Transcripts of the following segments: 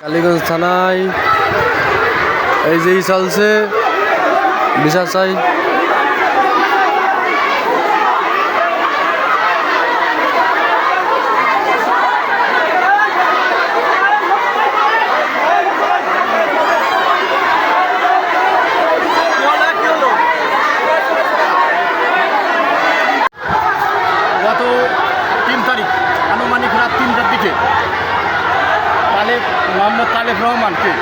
কালীগঞ্জ থানায় এই যেই চলছে বিচার চাই। গত 3 তারিখ আনুমানিক রাত 3টার দিকে মোহাম্মদ তালেব রহমানকে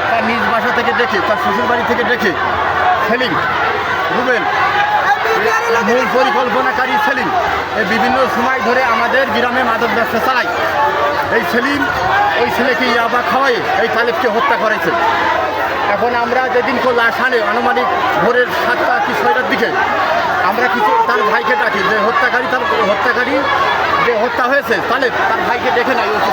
তার নিজ বাসা থেকে ডেকে, তার শ্বশুরবাড়ি থেকে ডেকে সেলিম রুবেল, মূল পরিকল্পনাকারী সেলিম, এই বিভিন্ন সময় ধরে আমাদের গ্রামে মাদক ব্যবসা চালায়। এই সেলিম ওই ছেলেকে ইয়াবা খাওয়াই এই তালেবকে হত্যা করেছে। এখন আমরা যেদিন লাশ আনে আনুমানিক ভোরের 7টা কি 6টার দিকে আমরা কিছু তার ভাইকে ডাকি যে হত্যাকারী যে হত্যা হয়েছে তাহলে তার ভাইকে ডেকে নাই ওসি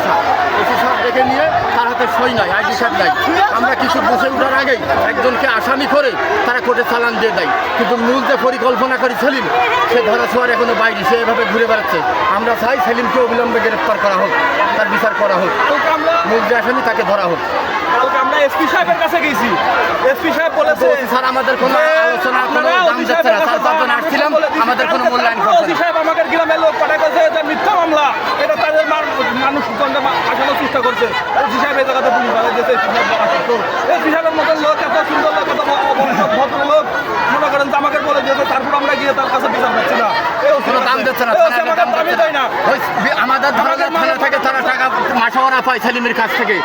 সাহেব ডেকে নিয়ে তার হাতে সই নাই, আইডি কার্ড নাই। আমরা কিছু বসে ওঠার আগেই একজনকে আসামি করে তারা কোর্টে চালান দিয়ে দেয়, কিন্তু মূল যে পরিকল্পনা করে সেলিম সে ধরা ছোঁয়ার এখনো বাইরে, সে এভাবে ঘুরে বেড়াচ্ছে। আমরা চাই সেলিমকে অবিলম্বে গ্রেপ্তার করা হোক, তার বিচার করা হোক, মূল যে আসামি তাকে ধরা হোক। কালকে আমরা এসপি সাহেবের কাছে গেছি, এসপি সাহেব বলেছে স্যার আমাদের কোনো আলোচনা কোনো দাম যাচ্ছে না, স্যার যখন আসছিলাম আমাদের কোনো মূল্যায়ন করছে ওসি সাহেব আমাদের গ্রামের লোক পাঠায় গেছে যে মিথ্যা মামলা, এটা তাদের মানুষ আসানোর চেষ্টা করছে। ওসি সাহেব এই জায়গাতে পুলিশ বাধা দিয়েছে। এসপি সাহেবের মতন লোক এত সুন্দর লোক, এত ভদ্র লোক মনে করেন যে আমাকে বলে দিয়েছে, তারপর আমরা গিয়ে তার কাছে বিচার পাচ্ছি না, কোনো দাম দিচ্ছে না, দামই দেয় না। আমাদের থানা থেকে তারা টাকা মাসে ওরা পায় সেলিমের কাছ থেকে।